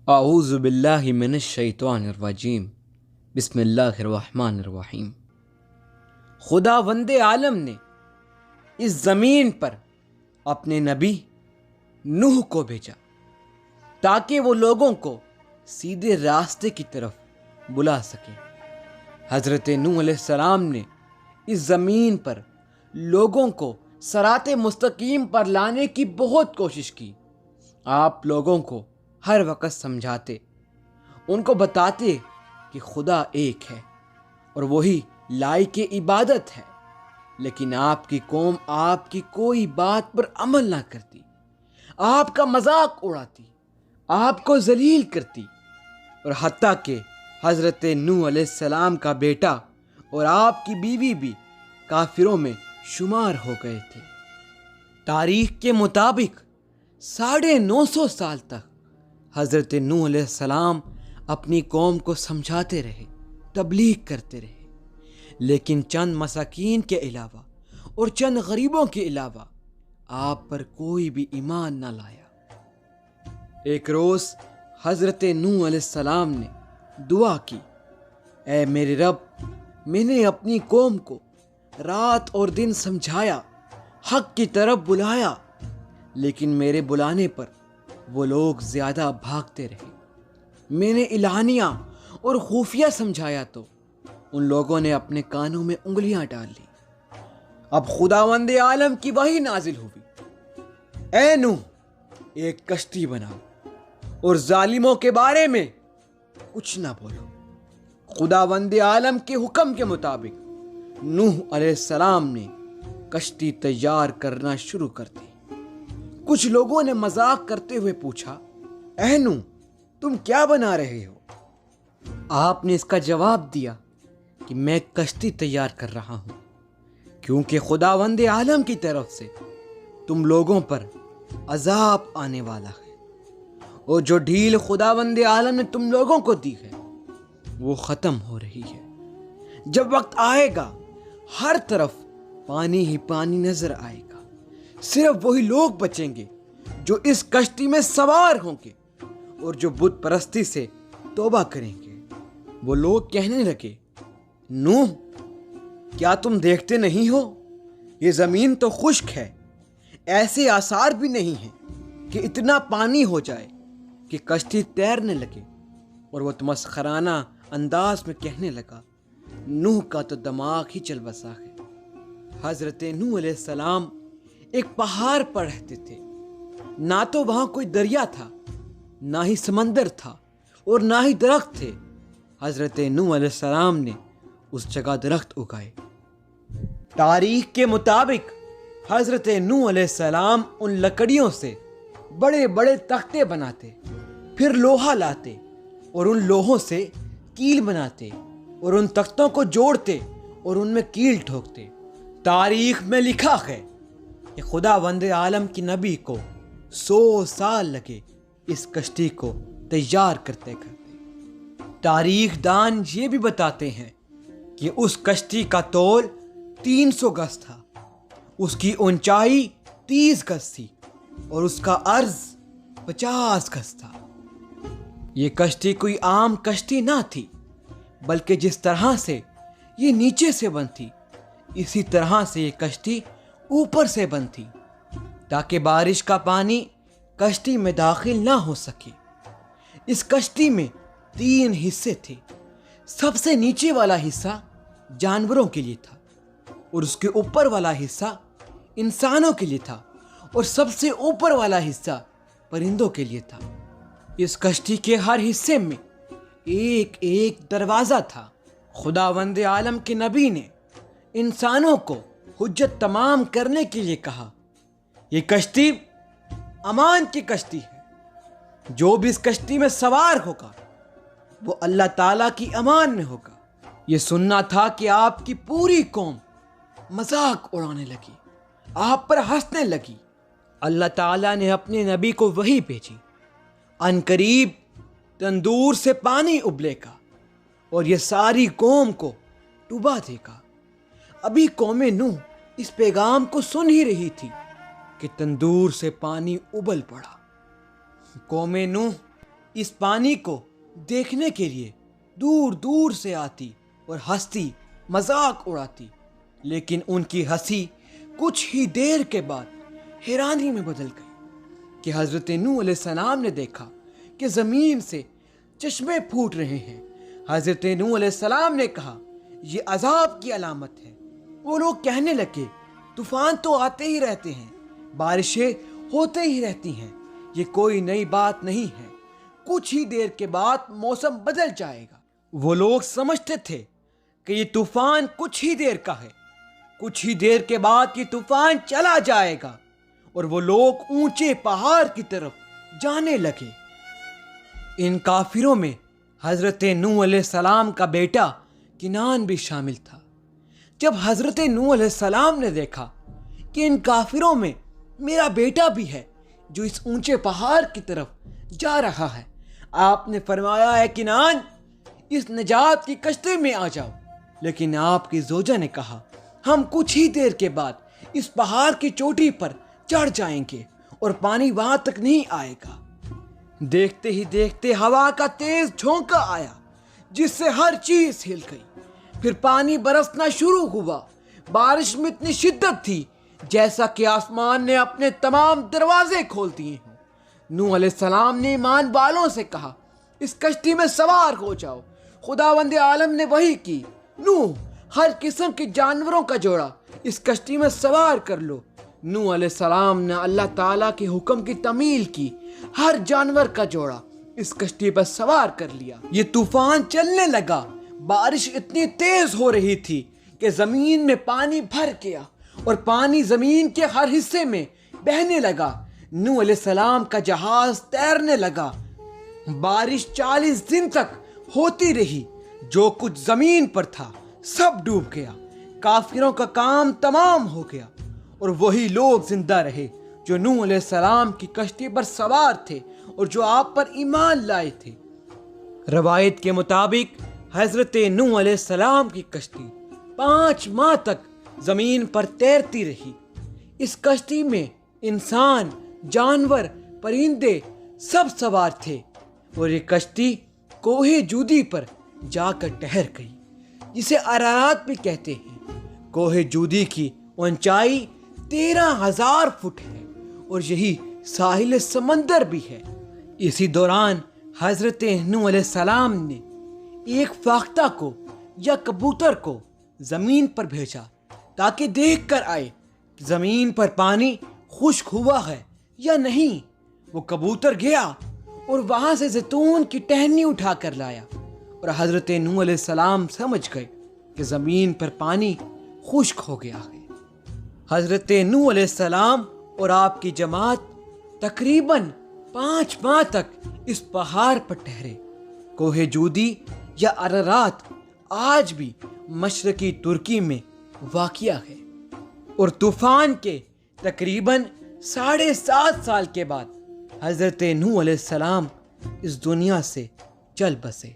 اعوذ باللہ من الشیطان الرجیم بسم اللہ الرحمن الرحیم۔ خداوند عالم نے اس زمین پر اپنے نبی نوح کو بھیجا تاکہ وہ لوگوں کو سیدھے راستے کی طرف بلا سکیں۔ حضرت نوح علیہ السلام نے اس زمین پر لوگوں کو صراط مستقیم پر لانے کی بہت کوشش کی۔ آپ لوگوں کو ہر وقت سمجھاتے، ان کو بتاتے کہ خدا ایک ہے اور وہی لائق عبادت ہے، لیکن آپ کی قوم آپ کی کوئی بات پر عمل نہ کرتی، آپ کا مذاق اڑاتی، آپ کو ذلیل کرتی، اور حتیٰ کہ حضرت نوح علیہ السلام کا بیٹا اور آپ کی بیوی بھی کافروں میں شمار ہو گئے تھے۔ تاریخ کے مطابق 950 سال تک حضرت نوح علیہ السلام اپنی قوم کو سمجھاتے رہے، تبلیغ کرتے رہے، لیکن چند مساکین کے علاوہ اور چند غریبوں کے علاوہ آپ پر کوئی بھی ایمان نہ لایا۔ ایک روز حضرت نوح علیہ السلام نے دعا کی، اے میرے رب، میں نے اپنی قوم کو رات اور دن سمجھایا، حق کی طرف بلایا، لیکن میرے بلانے پر وہ لوگ زیادہ بھاگتے رہے۔ میں نے اعلانیہ اور خفیہ سمجھایا تو ان لوگوں نے اپنے کانوں میں انگلیاں ڈال لی۔ اب خداوند عالم کی وحی نازل ہوئی، اے نوح، ایک کشتی بناؤ اور ظالموں کے بارے میں کچھ نہ بولو۔ خداوند عالم کے حکم کے مطابق نوح علیہ السلام نے کشتی تیار کرنا شروع کر دی۔ کچھ لوگوں نے مذاق کرتے ہوئے پوچھا، اے نوح، تم کیا بنا رہے ہو؟ آپ نے اس کا جواب دیا کہ میں کشتی تیار کر رہا ہوں کیونکہ خداوند عالم کی طرف سے تم لوگوں پر عذاب آنے والا ہے، اور جو ڈھیل خداوند عالم نے تم لوگوں کو دی ہے وہ ختم ہو رہی ہے۔ جب وقت آئے گا ہر طرف پانی ہی پانی نظر آئے گا، صرف وہی لوگ بچیں گے جو اس کشتی میں سوار ہوں گے اور جو بت پرستی سے توبہ کریں گے۔ وہ لوگ کہنے لگے، نوح، کیا تم دیکھتے نہیں ہو یہ زمین تو خشک ہے، ایسے آثار بھی نہیں ہیں کہ اتنا پانی ہو جائے کہ کشتی تیرنے لگے۔ اور وہ تمسخرانہ انداز میں کہنے لگا، نوح کا تو دماغ ہی چل بسا ہے۔ حضرت نوح علیہ السلام ایک پہاڑ پر رہتے تھے، نہ تو وہاں کوئی دریا تھا، نہ ہی سمندر تھا، اور نہ ہی درخت تھے۔ حضرت نوح علیہ السلام نے اس جگہ درخت اگائے۔ تاریخ کے مطابق حضرت نوح علیہ السلام ان لکڑیوں سے بڑے بڑے تختے بناتے، پھر لوہا لاتے اور ان لوہوں سے کیل بناتے اور ان تختوں کو جوڑتے اور ان میں کیل ٹھوکتے۔ تاریخ میں لکھا ہے کہ خداوند عالم کی نبی کو 100 سال لگے اس کشتی کو تیار کرتے کرتے۔ تاریخ دان یہ بھی بتاتے ہیں کہ اس کشتی کا طول 300 گز تھا، اس کی اونچائی 30 گز تھی اور اس کا عرض 50 گز تھا۔ یہ کشتی کوئی عام کشتی نہ تھی، بلکہ جس طرح سے یہ نیچے سے بند تھی اسی طرح سے یہ کشتی اوپر سے بند تھی، تاکہ بارش کا پانی کشتی میں داخل نہ ہو سکے۔ اس کشتی میں 3 حصے تھے۔ سب سے نیچے والا حصہ جانوروں کے لیے تھا، اور اس کے اوپر والا حصہ انسانوں کے لیے تھا، اور سب سے اوپر والا حصہ پرندوں کے لیے تھا۔ اس کشتی کے ہر حصے میں ایک ایک دروازہ تھا۔ خداوند عالم کے نبی نے انسانوں کو حجت تمام کرنے کے لیے کہا، یہ کشتی امان کی کشتی ہے، جو بھی اس کشتی میں سوار ہوگا وہ اللہ تعالیٰ کی امان میں ہوگا۔ یہ سننا تھا کہ آپ کی پوری قوم مذاق اڑانے لگی، آپ پر ہنسنے لگی۔ اللہ تعالیٰ نے اپنے نبی کو وحی بھیجی، ان قریب تندور سے پانی ابلے گا اور یہ ساری قوم کو ڈبا دے گا۔ ابھی قوم نوح اس پیغام کو سن ہی رہی تھی کہ تندور سے پانی ابل پڑا۔ قوم نوح اس پانی کو دیکھنے کے لیے دور دور سے آتی اور ہنستی مذاق اڑاتی، لیکن ان کی ہنسی کچھ ہی دیر کے بعد حیرانی میں بدل گئی کہ حضرت نوح علیہ السلام نے دیکھا کہ زمین سے چشمے پھوٹ رہے ہیں۔ حضرت نوح علیہ السلام نے کہا یہ عذاب کی علامت ہے۔ وہ لوگ کہنے لگے طوفان تو آتے ہی رہتے ہیں، بارشیں ہوتے ہی رہتی ہیں، یہ کوئی نئی بات نہیں ہے، کچھ ہی دیر کے بعد موسم بدل جائے گا۔ وہ لوگ سمجھتے تھے کہ یہ طوفان کچھ ہی دیر کا ہے، کچھ ہی دیر کے بعد یہ طوفان چلا جائے گا، اور وہ لوگ اونچے پہاڑ کی طرف جانے لگے۔ ان کافروں میں حضرت نوح علیہ السلام کا بیٹا کنعان بھی شامل تھا۔ جب حضرت نوح علیہ السلام نے دیکھا کہ ان کافروں میں میرا بیٹا بھی ہے جو اس اونچے پہاڑ کی طرف جا رہا ہے، آپ نے فرمایا ہے کنعان اس نجات کی کشتی میں آ جاؤ۔ لیکن آپ کی زوجہ نے کہا ہم کچھ ہی دیر کے بعد اس پہاڑ کی چوٹی پر چڑھ جائیں گے اور پانی وہاں تک نہیں آئے گا۔ دیکھتے ہی دیکھتے ہوا کا تیز جھونکا آیا جس سے ہر چیز ہل گئی، پھر پانی برسنا شروع ہوا۔ بارش میں اتنی شدت تھی جیسا کہ آسمان نے اپنے تمام دروازے کھول دیے ہوں۔ نوح علیہ السلام نے ایمان والوں سے کہا اس کشتی میں سوار ہو جاؤ۔ خداوند عالم نے وحی کی نوح ہر قسم کے جانوروں کا جوڑا اس کشتی میں سوار کر لو۔ نوح علیہ السلام نے اللہ تعالیٰ کے حکم کی تعمیل کی، ہر جانور کا جوڑا اس کشتی پر سوار کر لیا۔ یہ طوفان چلنے لگا، بارش اتنی تیز ہو رہی تھی کہ زمین میں پانی بھر گیا اور پانی زمین کے ہر حصے میں بہنے لگا۔ نوح علیہ السلام کا جہاز تیرنے لگا۔ بارش 40 دن تک ہوتی رہی، جو کچھ زمین پر تھا سب ڈوب گیا، کافروں کا کام تمام ہو گیا، اور وہی لوگ زندہ رہے جو نوح علیہ السلام کی کشتی پر سوار تھے اور جو آپ پر ایمان لائے تھے۔ روایت کے مطابق حضرت نوح علیہ السلام کی کشتی 5 ماہ تک زمین پر تیرتی رہی۔ اس کشتی میں انسان، جانور، پرندے سب سوار تھے، اور یہ کشتی کوہ جودی پر جا کر ٹھہر گئی، جسے ارارات بھی کہتے ہیں۔ کوہ جودی کی اونچائی 13,000 فٹ ہے اور یہی ساحل سمندر بھی ہے۔ اسی دوران حضرت نوح علیہ السلام نے ایک فاختہ کو یا کبوتر کو زمین پر بھیجا تاکہ دیکھ کر آئے کہ زمین پر پانی خشک ہوا ہے یا نہیں۔ وہ کبوتر گیا اور وہاں سے زیتون کی ٹہنی اٹھا کر لایا، اور حضرت نوح علیہ السلام سمجھ گئے کہ زمین پر پانی خشک ہو گیا ہے۔ حضرت نوح علیہ السلام اور آپ کی جماعت تقریباً 5 ماہ تک اس پہاڑ پر ٹھہرے۔ کوہ جودی یا ارارات آج بھی مشرقی ترکی میں واقع ہے، اور طوفان کے تقریباً 7.5 سال کے بعد حضرت نوح علیہ السلام اس دنیا سے چل بسے۔